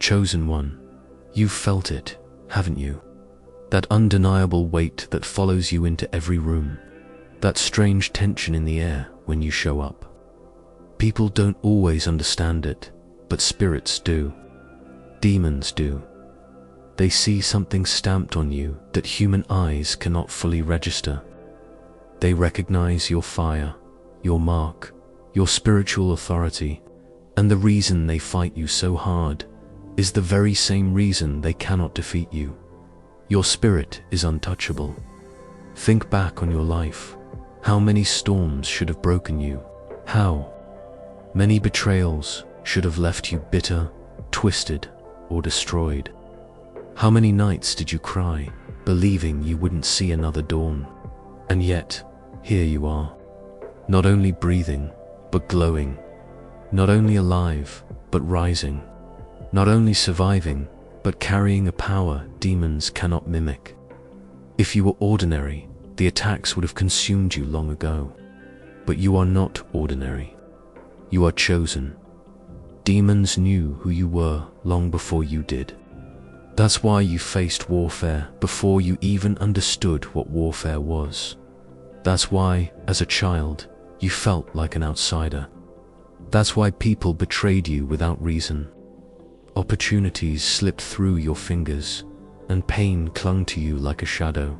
Chosen one, you've felt it, haven't you? That undeniable weight that follows you into every room. That strange tension in the air when you show up. People don't always understand it, but spirits do. Demons do. They see something stamped on you that human eyes cannot fully register. They recognize your fire, your mark, your spiritual authority, and the reason they fight you so hard is the very same reason they cannot defeat you. Your spirit is untouchable. Think back on your life. How many storms should have broken you? How many betrayals should have left you bitter, twisted, or destroyed? How many nights did you cry, believing you wouldn't see another dawn? And yet, here you are, not only breathing, but glowing, not only alive, but rising, not only surviving, but carrying a power demons cannot mimic. If you were ordinary, the attacks would have consumed you long ago. But you are not ordinary. You are chosen. Demons knew who you were long before you did. That's why you faced warfare before you even understood what warfare was. That's why, as a child, you felt like an outsider. That's why people betrayed you without reason. Opportunities slipped through your fingers, and pain clung to you like a shadow.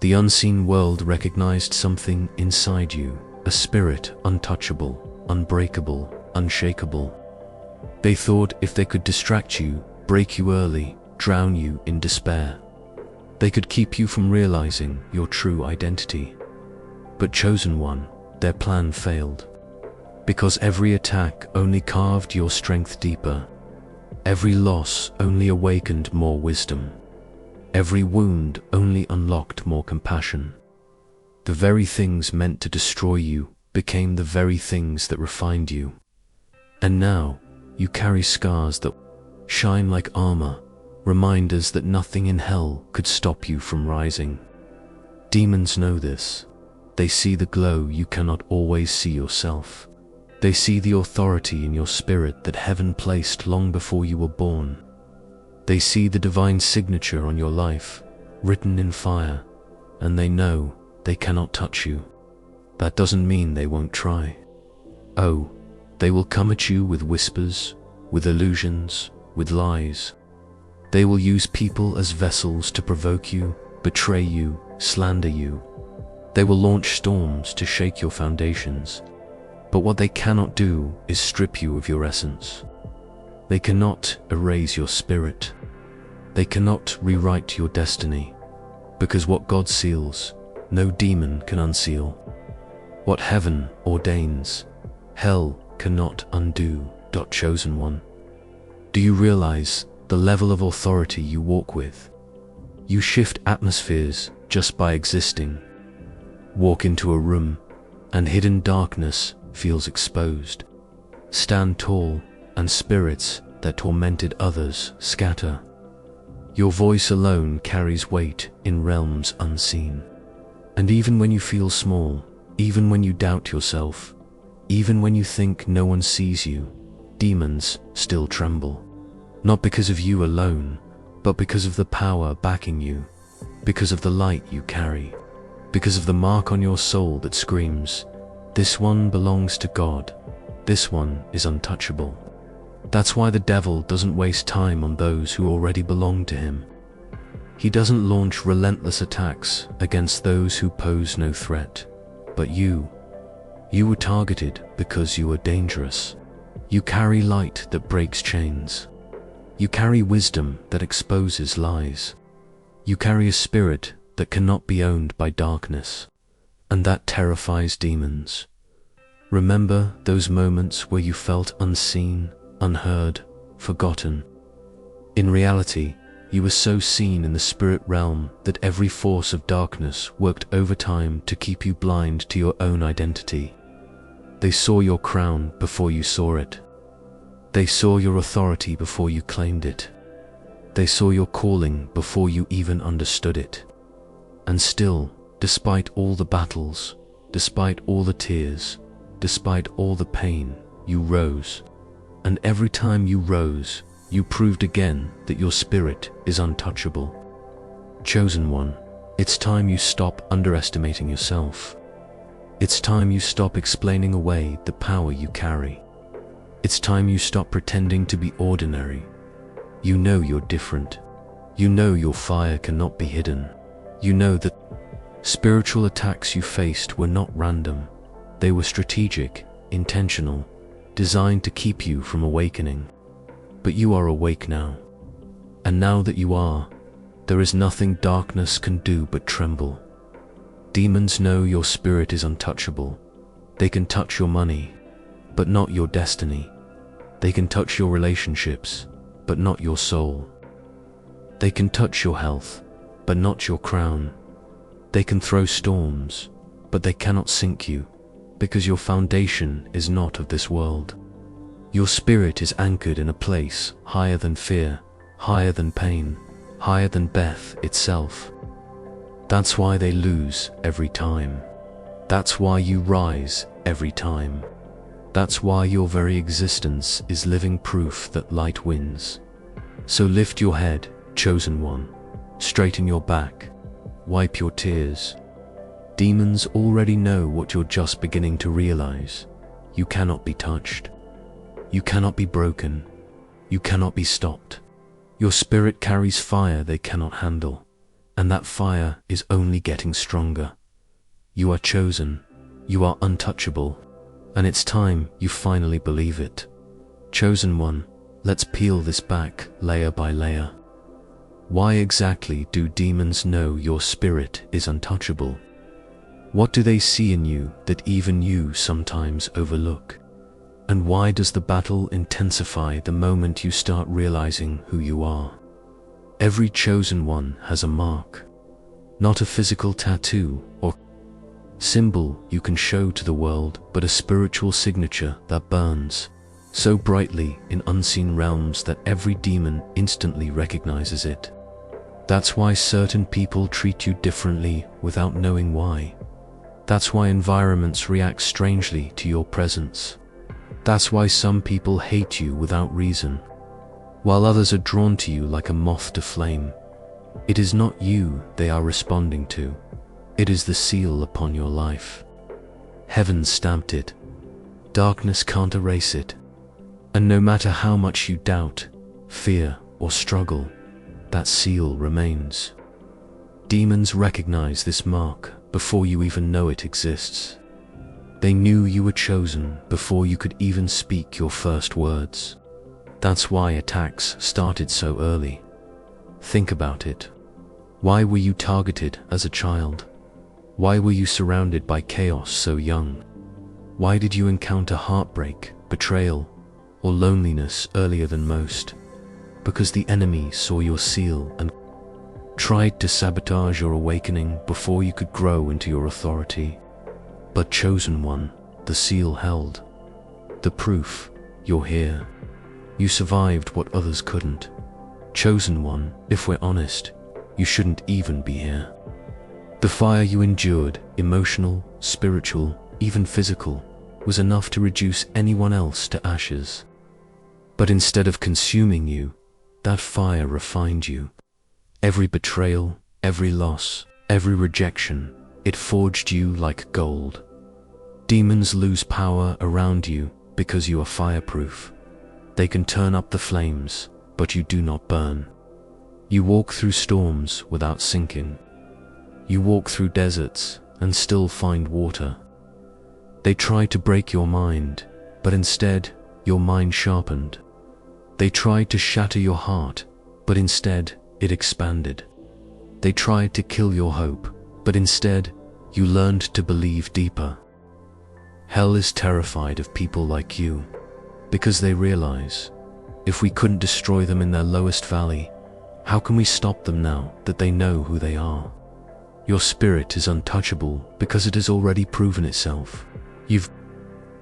The unseen world recognized something inside you, a spirit untouchable, unbreakable, unshakable. They thought if they could distract you, break you early, drown you in despair, they could keep you from realizing your true identity. But chosen one, their plan failed. Because every attack only carved your strength deeper. Every loss only awakened more wisdom. Every wound only unlocked more compassion. The very things meant to destroy you became the very things that refined you. And now, you carry scars that shine like armor, reminders that nothing in hell could stop you from rising. Demons know this. They see the glow you cannot always see yourself. They see the authority in your spirit that heaven placed long before you were born. They see the divine signature on your life, written in fire, and they know they cannot touch you. That doesn't mean they won't try. Oh, they will come at you with whispers, with illusions, with lies. They will use people as vessels to provoke you, betray you, slander you. They will launch storms to shake your foundations. But what they cannot do is strip you of your essence. They cannot erase your spirit. They cannot rewrite your destiny, because what God seals, no demon can unseal. What heaven ordains, hell cannot undo. Chosen one. Do you realize the level of authority you walk with? You shift atmospheres just by existing. Walk into a room, and hidden darkness feels exposed. Stand tall, and spirits that tormented others scatter. Your voice alone carries weight in realms unseen. And even when you feel small, even when you doubt yourself, even when you think no one sees you, demons still tremble. Not because of you alone, but because of the power backing you, because of the light you carry, because of the mark on your soul that screams, "This one belongs to God. This one is untouchable." That's why the devil doesn't waste time on those who already belong to him. He doesn't launch relentless attacks against those who pose no threat. But you were targeted because you are dangerous. You carry light that breaks chains. You carry wisdom that exposes lies. You carry a spirit that cannot be owned by darkness, and that terrifies demons. Remember those moments where you felt unseen, unheard, forgotten. In reality, you were so seen in the spirit realm that every force of darkness worked overtime to keep you blind to your own identity. They saw your crown before you saw it. They saw your authority before you claimed it. They saw your calling before you even understood it. And still, despite all the battles, despite all the tears, despite all the pain, you rose. And every time you rose, You proved again that your spirit is untouchable. Chosen one, it's time you stop underestimating yourself. It's time you stop explaining away the power you carry. It's time you stop pretending to be ordinary. You know you're different. You know your fire cannot be hidden. You know that spiritual attacks you faced were not random. They were strategic, intentional, designed to keep you from awakening. But you are awake now. And now that you are, there is nothing darkness can do but tremble. Demons know your spirit is untouchable. They can touch your money, but not your destiny. They can touch your relationships, but not your soul. They can touch your health, but not your crown. They can throw storms, but they cannot sink you, because your foundation is not of this world. Your spirit is anchored in a place higher than fear, higher than pain, higher than death itself. That's why they lose every time. That's why you rise every time. That's why your very existence is living proof that light wins. So lift your head, chosen one. Straighten your back. Wipe your tears. Demons already know what you're just beginning to realize. You cannot be touched. You cannot be broken. You cannot be stopped. Your spirit carries fire they cannot handle, and that fire is only getting stronger. You are chosen. You are untouchable, and it's time you finally believe it. Chosen one, let's peel this back layer by layer. Why exactly do demons know your spirit is untouchable? What do they see in you that even you sometimes overlook? And why does the battle intensify the moment you start realizing who you are? Every chosen one has a mark, not a physical tattoo or symbol you can show to the world, but a spiritual signature that burns so brightly in unseen realms that every demon instantly recognizes it. That's why certain people treat you differently without knowing why. That's why environments react strangely to your presence. That's why some people hate you without reason, while others are drawn to you like a moth to flame. It is not you they are responding to. It is the seal upon your life. Heaven stamped it. Darkness can't erase it. And no matter how much you doubt, fear, or struggle, that seal remains. Demons recognize this mark before you even know it exists. They knew you were chosen before you could even speak your first words. That's why attacks started so early. Think about it. Why were you targeted as a child? Why were you surrounded by chaos so young? Why did you encounter heartbreak, betrayal, or loneliness earlier than most? Because the enemy saw your seal and tried to sabotage your awakening before you could grow into your authority. But chosen one, the seal held. The proof, you're here. You survived what others couldn't. Chosen one, if we're honest, you shouldn't even be here. The fire you endured, emotional, spiritual, even physical, was enough to reduce anyone else to ashes. But instead of consuming you, that fire refined you. Every betrayal, every loss, every rejection, it forged you like gold. Demons lose power around you because you are fireproof. They can turn up the flames, but you do not burn. You walk through storms without sinking. You walk through deserts and still find water. They tried to break your mind, but instead, your mind sharpened. They tried to shatter your heart, but instead, it expanded. They tried to kill your hope, but instead, you learned to believe deeper. Hell is terrified of people like you, because they realize, if we couldn't destroy them in their lowest valley, how can we stop them now that they know who they are? Your spirit is untouchable because it has already proven itself. You've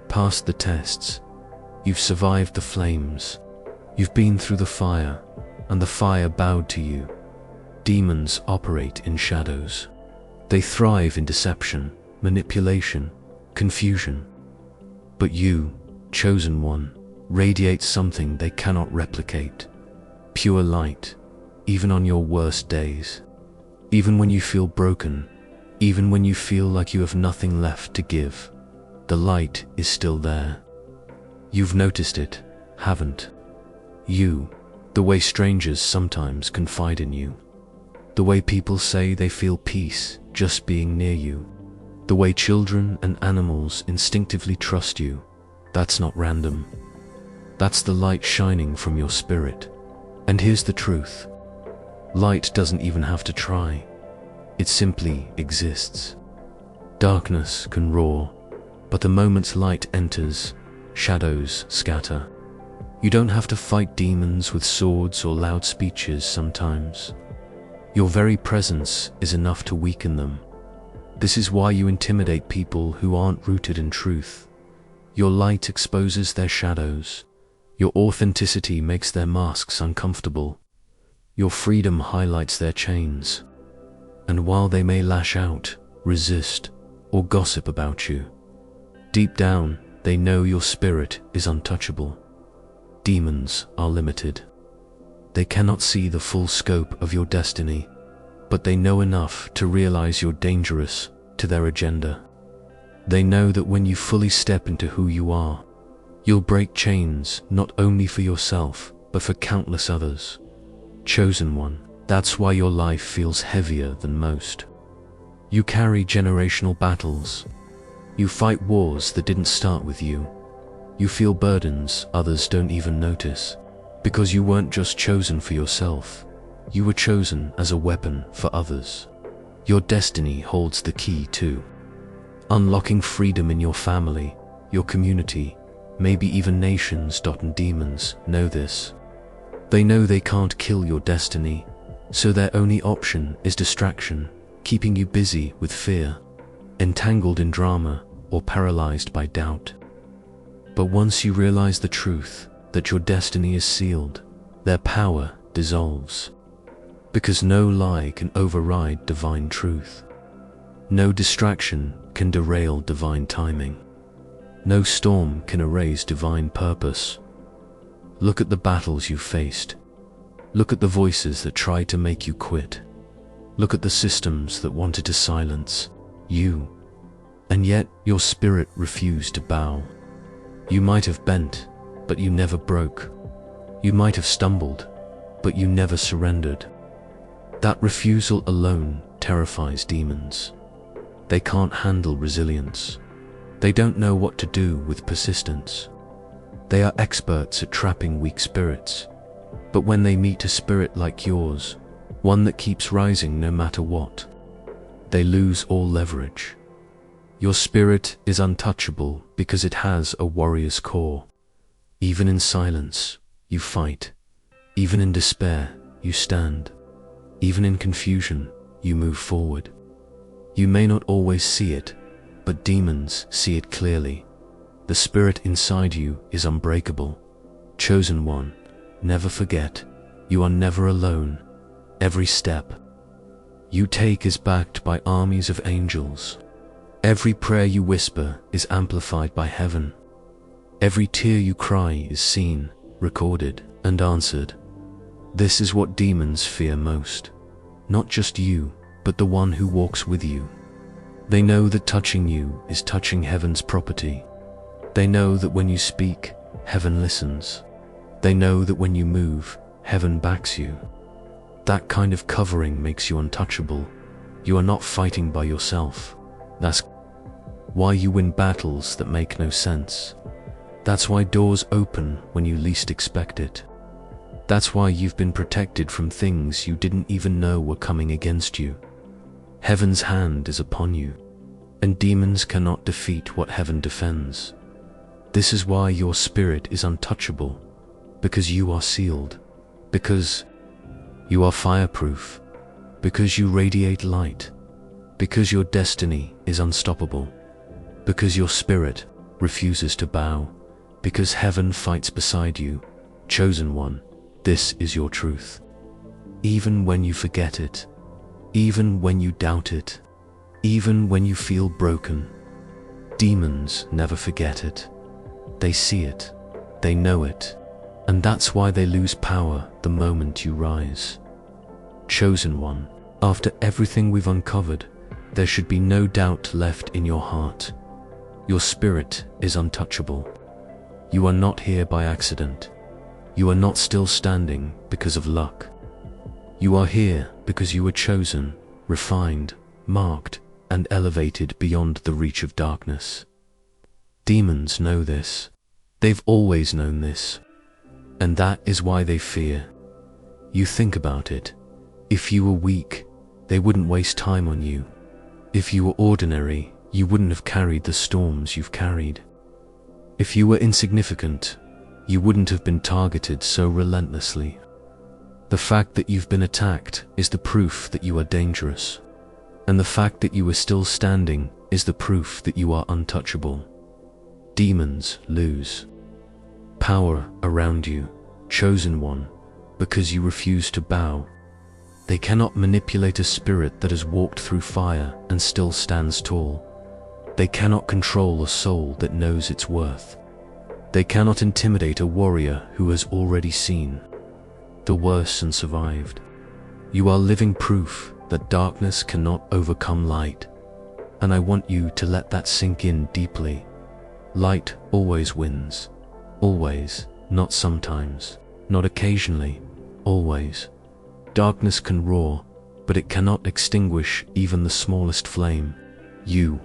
passed the tests. You've survived the flames. You've been through the fire, and the fire bowed to you. Demons operate in shadows. They thrive in deception, manipulation, confusion. But you, chosen one, radiate something they cannot replicate. pure light, even on your worst days. Even when you feel broken, even when you feel like you have nothing left to give, the light is still there. You've noticed it, haven't you? The way strangers sometimes confide in you. The way people say they feel peace just being near you. The way children and animals instinctively trust you. That's not random. That's the light shining from your spirit. And here's the truth. Light doesn't even have to try. It simply exists. Darkness can roar, but the moment light enters, shadows scatter. You don't have to fight demons with swords or loud speeches sometimes. Your very presence is enough to weaken them. This is why you intimidate people who aren't rooted in truth. Your light exposes their shadows. Your authenticity makes their masks uncomfortable. Your freedom highlights their chains. And while they may lash out, resist, or gossip about you, deep down they know your spirit is untouchable. Demons are limited. They cannot see the full scope of your destiny, but they know enough to realize you're dangerous to their agenda. They know that when you fully step into who you are, you'll break chains not only for yourself, but for countless others. Chosen one, that's why your life feels heavier than most. You carry generational battles. You fight wars that didn't start with you. You feel burdens others don't even notice, because you weren't just chosen for yourself. You were chosen as a weapon for others. Your destiny holds the key to unlocking freedom in your family, your community, maybe even nations. And demons know this. They know they can't kill your destiny, so their only option is distraction, keeping you busy with fear, entangled in drama, or paralyzed by doubt. But once you realize the truth, that your destiny is sealed, their power dissolves. Because no lie can override divine truth. No distraction can derail divine timing. No storm can erase divine purpose. Look at the battles you faced. Look at the voices that tried to make you quit. Look at the systems that wanted to silence you. And yet your spirit refused to bow. You might have bent, but you never broke. You might have stumbled, but you never surrendered. That refusal alone terrifies demons. They can't handle resilience. They don't know what to do with persistence. They are experts at trapping weak spirits. But when they meet a spirit like yours, one that keeps rising no matter what, they lose all leverage. Your spirit is untouchable because it has a warrior's core. Even in silence, you fight. Even in despair, you stand. Even in confusion, you move forward. You may not always see it, but demons see it clearly. The spirit inside you is unbreakable. Chosen one, never forget, you are never alone. Every step you take is backed by armies of angels. Every prayer you whisper is amplified by heaven. Every tear you cry is seen, recorded, and answered. This is what demons fear most. Not just you, but the one who walks with you. They know that touching you is touching heaven's property. They know that when you speak, heaven listens. They know that when you move, heaven backs you. That kind of covering makes you untouchable. You are not fighting by yourself. That's why you win battles that make no sense. That's why doors open when you least expect it. That's why you've been protected from things you didn't even know were coming against you. Heaven's hand is upon you, and demons cannot defeat what heaven defends. This is why your spirit is untouchable, because you are sealed, because you are fireproof, because you radiate light, because your destiny is unstoppable, because your spirit refuses to bow, because heaven fights beside you. Chosen one, this is your truth. Even when you forget it, even when you doubt it, even when you feel broken, demons never forget it. They see it, they know it, And that's why they lose power the moment you rise. Chosen one, after everything we've uncovered, there should be no doubt left in your heart. Your spirit is untouchable. You are not here by accident. You are not still standing because of luck. You are here because you were chosen, refined, marked, and elevated beyond the reach of darkness. Demons know this. They've always known this. And that is why they fear. You think about it. If you were weak, they wouldn't waste time on you. If you were ordinary, you wouldn't have carried the storms you've carried. If you were insignificant, you wouldn't have been targeted so relentlessly. The fact that you've been attacked is the proof that you are dangerous. And the fact that you are still standing is the proof that you are untouchable. Demons lose power around you, chosen one, because you refuse to bow. They cannot manipulate a spirit that has walked through fire and still stands tall. They cannot control a soul that knows its worth. They cannot intimidate a warrior who has already seen the worst and survived. You are living proof that darkness cannot overcome light, and I want you to let that sink in deeply. Light always wins. Always, not sometimes, not occasionally, always. Darkness can roar, but it cannot extinguish even the smallest flame. You,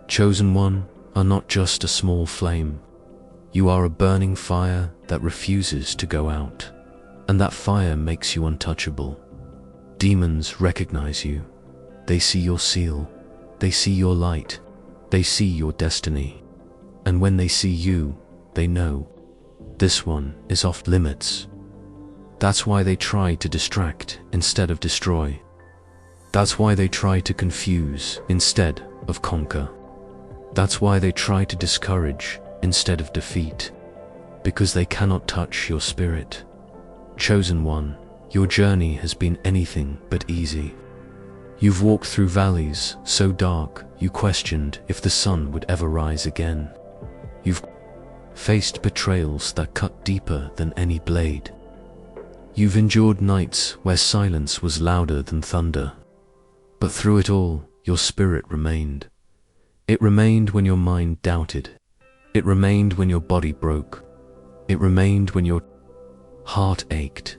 chosen one, are not just a small flame. You are a burning fire that refuses to go out, and that fire makes you untouchable. Demons recognize you. They see your seal. They see your light. They see your destiny. And when they see you, they know this one is off limits. That's why they try to distract instead of destroy. That's why they try to confuse instead of conquer. That's why they try to discourage instead of defeat, because they cannot touch your spirit. Chosen one, your journey has been anything but easy. You've walked through valleys so dark you questioned if the sun would ever rise again. You've faced betrayals that cut deeper than any blade. You've endured nights where silence was louder than thunder. But through it all, your spirit remained. It remained when your mind doubted. It remained when your body broke. It remained when your heart ached.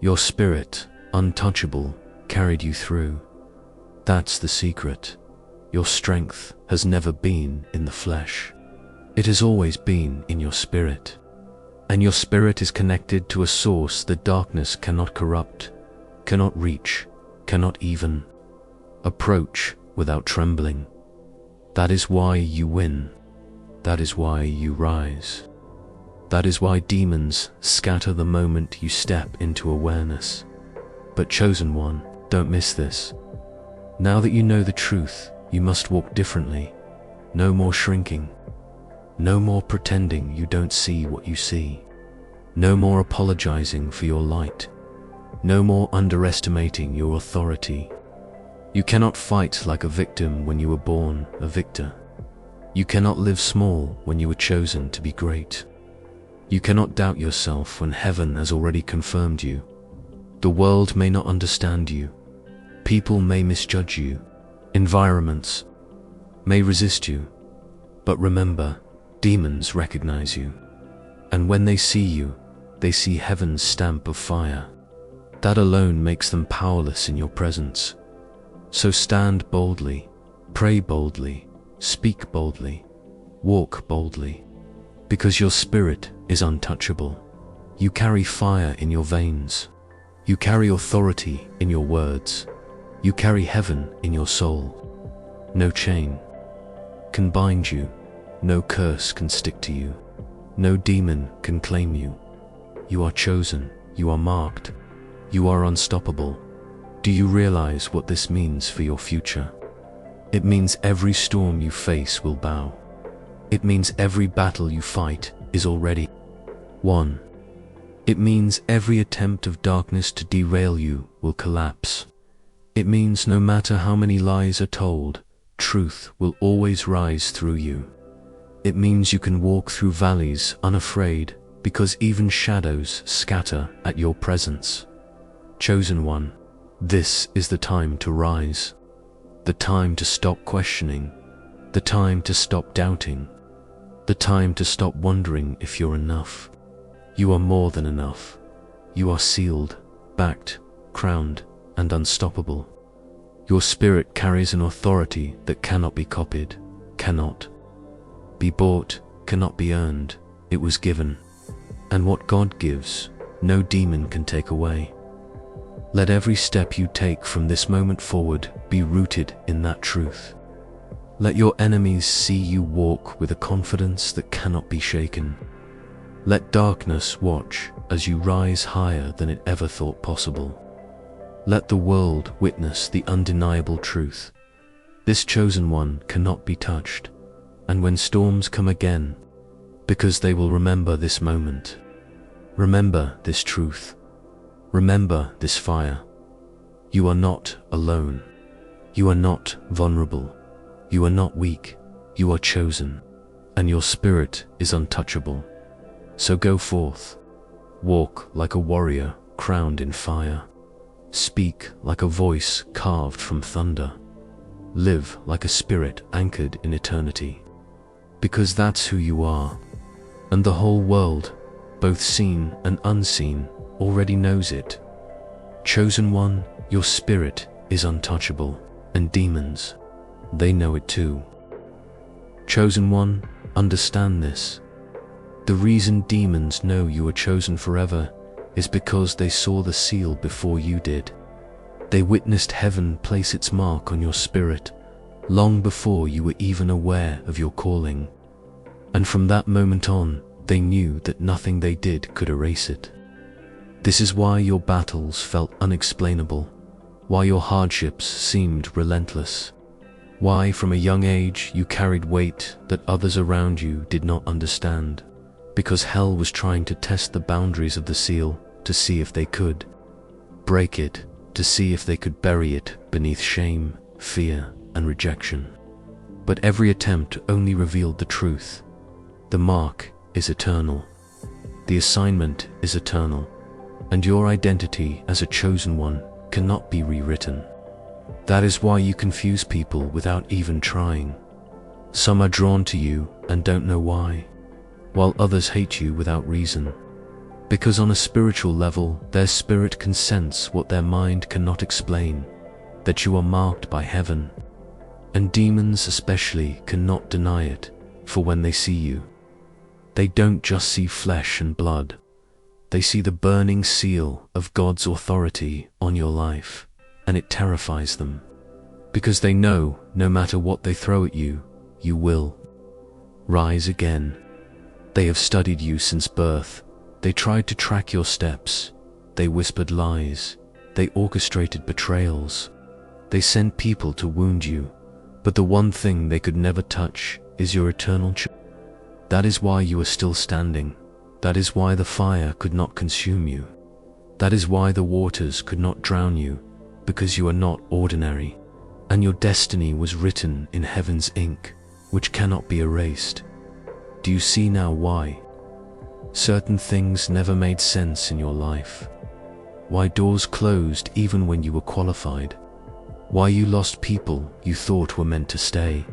Your spirit, untouchable, carried you through. That's the secret. Your strength has never been in the flesh. It has always been in your spirit. And your spirit is connected to a source that darkness cannot corrupt, cannot reach, cannot even approach without trembling. That is why you win. That is why you rise. That is why demons scatter the moment you step into awareness. But chosen one, don't miss this. Now that you know the truth, you must walk differently. No more shrinking. No more pretending you don't see what you see. No more apologizing for your light. No more underestimating your authority. You cannot fight like a victim when you were born a victor. You cannot live small when you were chosen to be great. You cannot doubt yourself when heaven has already confirmed you. The world may not understand you. People may misjudge you. Environments may resist you. But remember, demons recognize you. And when they see you, they see heaven's stamp of fire. That alone makes them powerless in your presence. So stand boldly, pray boldly, speak boldly, walk boldly, because your spirit is untouchable. You carry fire in your veins. You carry authority in your words. You carry heaven in your soul. No chain can bind you. No curse can stick to you. No demon can claim you. You are chosen. You are marked. You are unstoppable. Do you realize what this means for your future? It means every storm you face will bow. It means every battle you fight is already won. It means every attempt of darkness to derail you will collapse. It means no matter how many lies are told, truth will always rise through you. It means you can walk through valleys unafraid because even shadows scatter at your presence. Chosen one, this is the time to rise, the time to stop questioning, the time to stop doubting, the time to stop wondering if you're enough. You are more than enough. You are sealed, backed, crowned, and unstoppable. Your spirit carries an authority that cannot be copied, cannot be bought, cannot be earned. It was given. And what God gives, no demon can take away. Let every step you take from this moment forward be rooted in that truth. Let your enemies see you walk with a confidence that cannot be shaken. Let darkness watch as you rise higher than it ever thought possible. Let the world witness the undeniable truth. This chosen one cannot be touched, and when storms come again, because they will remember this moment. Remember this truth. Remember this fire. You are not alone. You are not vulnerable. You are not weak. You are chosen, and your spirit is untouchable. So go forth. Walk like a warrior crowned in fire. Speak like a voice carved from thunder. Live like a spirit anchored in eternity. Because that's who you are. And the whole world, both seen and unseen, already knows it. Chosen one, your spirit is untouchable, and demons, they know it too. Chosen one, understand this. The reason demons know you are chosen forever is because they saw the seal before you did. They witnessed heaven place its mark on your spirit long before you were even aware of your calling. And from that moment on, they knew that nothing they did could erase it. This is why your battles felt unexplainable, why your hardships seemed relentless, why from a young age you carried weight that others around you did not understand, because hell was trying to test the boundaries of the seal to see if they could break it, to see if they could bury it beneath shame, fear, and rejection. But every attempt only revealed the truth. The mark is eternal. The assignment is eternal. And your identity as a chosen one cannot be rewritten. That is why you confuse people without even trying. Some are drawn to you and don't know why, while others hate you without reason. Because on a spiritual level, their spirit can sense what their mind cannot explain, that you are marked by heaven. And demons especially cannot deny it, for when they see you, they don't just see flesh and blood. They see the burning seal of God's authority on your life, and it terrifies them. Because they know no matter what they throw at you, you will rise again. They have studied you since birth. They tried to track your steps. They whispered lies. They orchestrated betrayals. They sent people to wound you. But the one thing they could never touch is your eternal choice. That is why you are still standing. That is why the fire could not consume you. That is why the waters could not drown you, because you are not ordinary, and your destiny was written in heaven's ink, which cannot be erased. Do you see now why certain things never made sense in your life? Why doors closed even when you were qualified? Why you lost people you thought were meant to stay?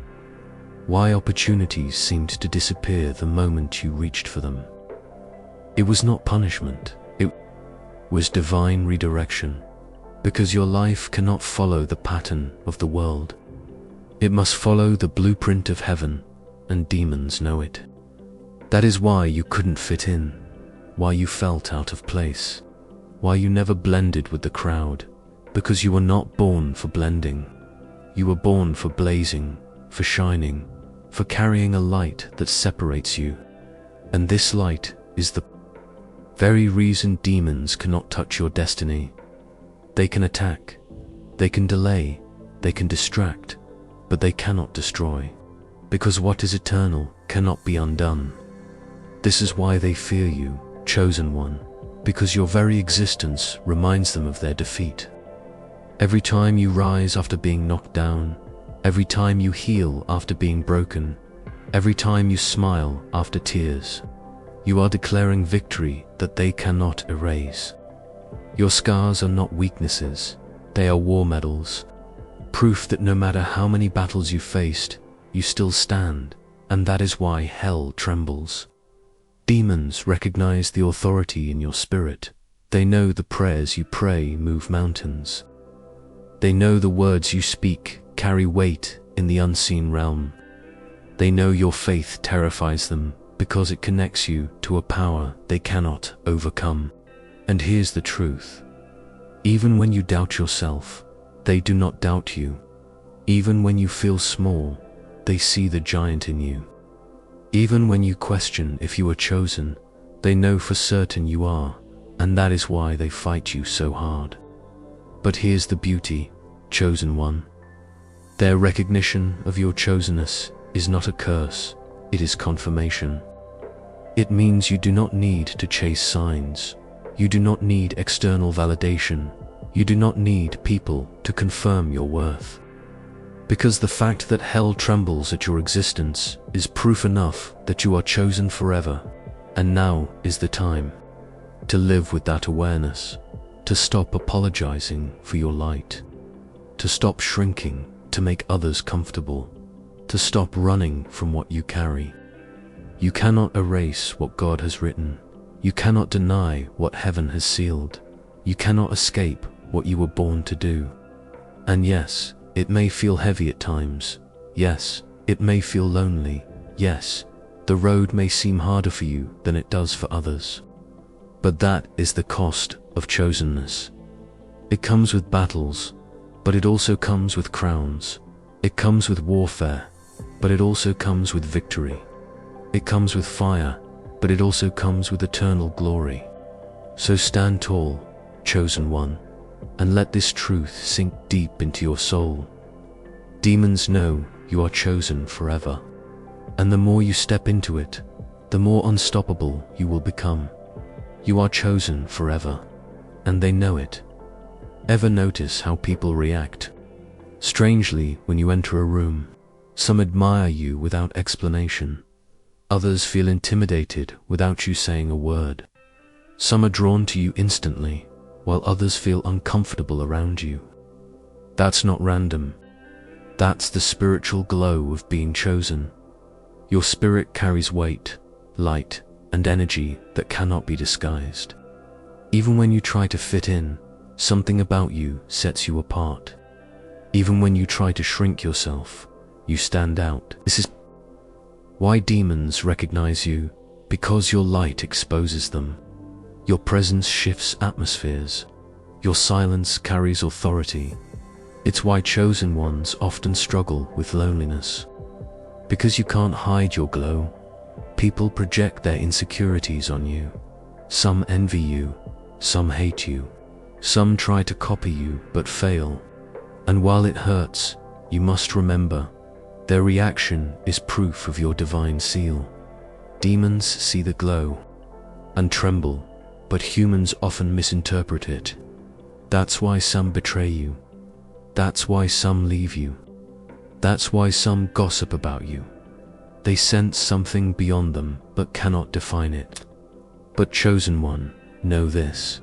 Why opportunities seemed to disappear the moment you reached for them? It was not punishment, it was divine redirection, because your life cannot follow the pattern of the world. It must follow the blueprint of heaven, and demons know it. That is why you couldn't fit in, why you felt out of place, why you never blended with the crowd, because you were not born for blending. You were born for blazing, for shining, for carrying a light that separates you. And this light is the very reason demons cannot touch your destiny. They can attack, they can delay, they can distract, but they cannot destroy, because what is eternal cannot be undone. This is why they fear you, chosen one, because your very existence reminds them of their defeat. Every time you rise after being knocked down, every time you heal after being broken, every time you smile after tears, You are declaring victory that they cannot erase. Your scars are not weaknesses, they are war medals. Proof that no matter how many battles you faced, you still stand, and that is why hell trembles. Demons recognize the authority in your spirit. They know the prayers you pray move mountains. They know the words you speak carry weight in the unseen realm. They know your faith terrifies them because it connects you to a power they cannot overcome. And here's the truth. Even when you doubt yourself, they do not doubt you. Even when you feel small, they see the giant in you. Even when you question if you are chosen, they know for certain you are, and that is why they fight you so hard. But here's the beauty, chosen one. Their recognition of your chosenness is not a curse, it is confirmation. It means you do not need to chase signs. You do not need external validation. You do not need people to confirm your worth. Because the fact that hell trembles at your existence is proof enough that you are chosen forever. And now is the time to live with that awareness, to stop apologizing for your light, to stop shrinking to make others comfortable, to stop running from what you carry. You cannot erase what God has written. You cannot deny what heaven has sealed. You cannot escape what you were born to do. And yes, it may feel heavy at times. Yes, it may feel lonely. Yes, the road may seem harder for you than it does for others. But that is the cost of chosenness. It comes with battles, but it also comes with crowns. It comes with warfare, but it also comes with victory. It comes with fire, but it also comes with eternal glory. So stand tall, chosen one, and let this truth sink deep into your soul. Demons know you are chosen forever, and the more you step into it, the more unstoppable you will become. You are chosen forever, and they know it. Ever notice how people react? Strangely, when you enter a room, some admire you without explanation. Others feel intimidated without you saying a word. Some are drawn to you instantly, while others feel uncomfortable around you. That's not random. That's the spiritual glow of being chosen. Your spirit carries weight, light, and energy that cannot be disguised. Even when you try to fit in, something about you sets you apart. Even when you try to shrink yourself, you stand out. This is why demons recognize you, because your light exposes them. Your presence shifts atmospheres. Your silence carries authority. It's why chosen ones often struggle with loneliness. Because you can't hide your glow. People project their insecurities on you. Some envy you, some hate you. Some try to copy you but fail. And while it hurts, you must remember, their reaction is proof of your divine seal. Demons see the glow and tremble, but humans often misinterpret it. That's why some betray you. That's why some leave you. That's why some gossip about you. They sense something beyond them but cannot define it. But chosen one, know this.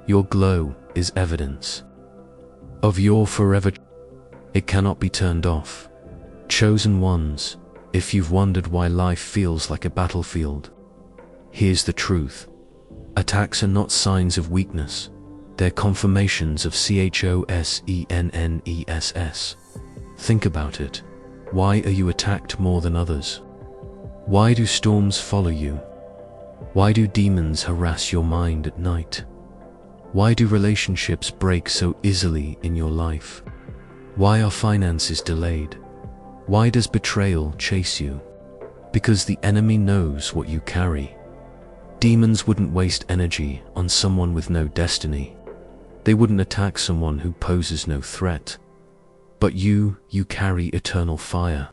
Your glow is evidence of your forever. It cannot be turned off. Chosen ones, if you've wondered why life feels like a battlefield, here's the truth. Attacks are not signs of weakness. They're confirmations of chosenness. Think about it. Why are you attacked more than others? Why do storms follow you? Why do demons harass your mind at night? Why do relationships break so easily in your life? Why are finances delayed? Why does betrayal chase you? Because the enemy knows what you carry. Demons wouldn't waste energy on someone with no destiny. They wouldn't attack someone who poses no threat. But you carry eternal fire.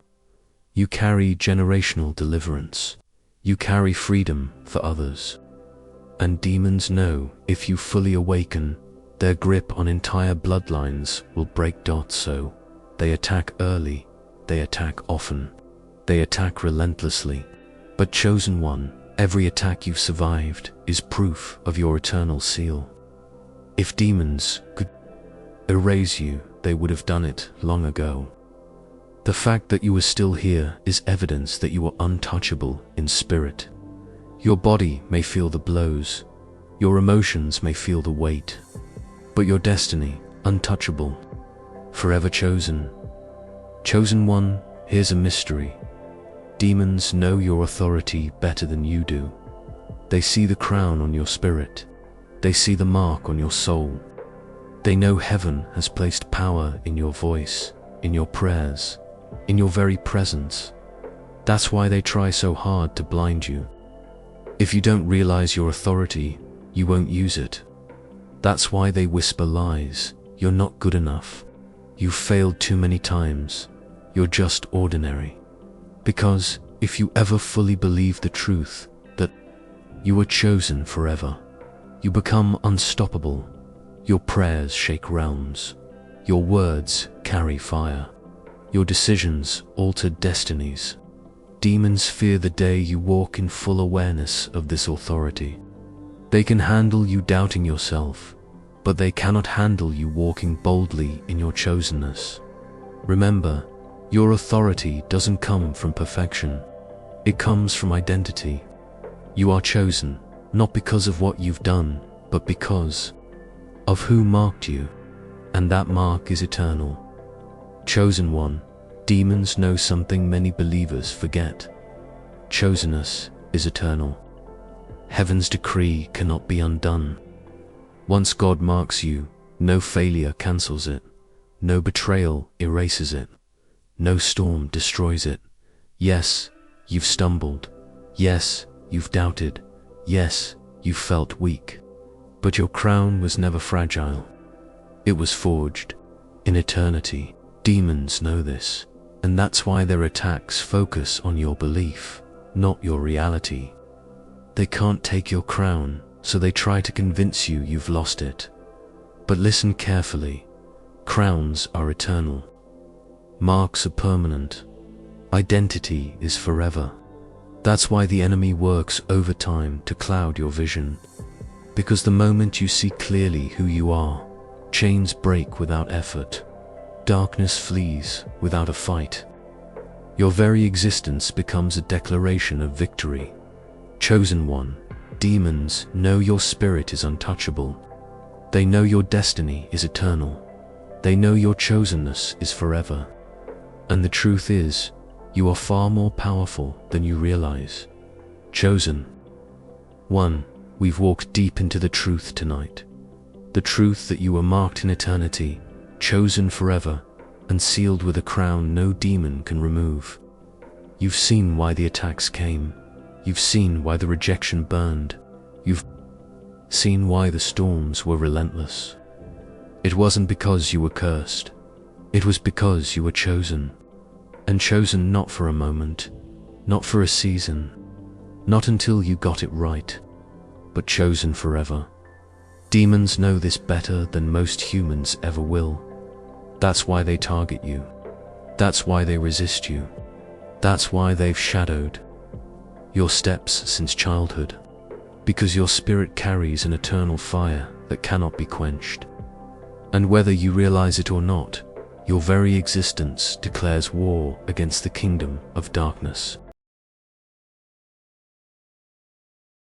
You carry generational deliverance. You carry freedom for others. And demons know if you fully awaken, their grip on entire bloodlines will break. So they attack early, they attack often, they attack relentlessly. But chosen one, Every attack you've survived is proof of your eternal seal. If demons could erase you, they would have done it long ago. The fact that you are still here is evidence that you are untouchable in spirit. Your body may feel the blows, your emotions may feel the weight, but your destiny, untouchable, forever chosen. Chosen one, here's a mystery. Demons know your authority better than you do. They see the crown on your spirit. They see the mark on your soul. They know heaven has placed power in your voice, in your prayers, in your very presence. That's why they try so hard to blind you. If you don't realize your authority, you won't use it. That's why they whisper lies. You're not good enough. You've failed too many times. You're just ordinary. Because if you ever fully believe the truth that you were chosen forever, you become unstoppable. Your prayers shake realms. Your words carry fire. Your decisions alter destinies. Demons fear the day you walk in full awareness of this authority. They can handle you doubting yourself, but they cannot handle you walking boldly in your chosenness. Remember, your authority doesn't come from perfection. It comes from identity. You are chosen, not because of what you've done, but because of who marked you, and that mark is eternal. Chosen one, demons know something many believers forget. Chosenness is eternal. Heaven's decree cannot be undone. Once God marks you, no failure cancels it, no betrayal erases it, no storm destroys it. Yes, you've stumbled. Yes, you've doubted. Yes, you felt weak. But your crown was never fragile. It was forged in eternity. Demons know this, and that's why their attacks focus on your belief, not your reality. They can't take your crown, so they try to convince you you've lost it. But listen carefully. Crowns are eternal. Marks are permanent. Identity is forever. That's why the enemy works overtime to cloud your vision. Because the moment you see clearly who you are, chains break without effort. Darkness flees without a fight. Your very existence becomes a declaration of victory. Chosen one, demons know your spirit is untouchable. They know your destiny is eternal. They know your chosenness is forever. And the truth is, you are far more powerful than you realize. Chosen one, we've walked deep into the truth tonight. The truth that you were marked in eternity, chosen forever, and sealed with a crown no demon can remove. You've seen why the attacks came. You've seen why the rejection burned. You've seen why the storms were relentless. It wasn't because you were cursed. It was because you were chosen. And chosen not for a moment, not for a season, not until you got it right, but chosen forever. Demons know this better than most humans ever will. That's why they target you. That's why they resist you. That's why they've shadowed your steps since childhood. Because your spirit carries an eternal fire that cannot be quenched. And whether you realize it or not, your very existence declares war against the kingdom of darkness.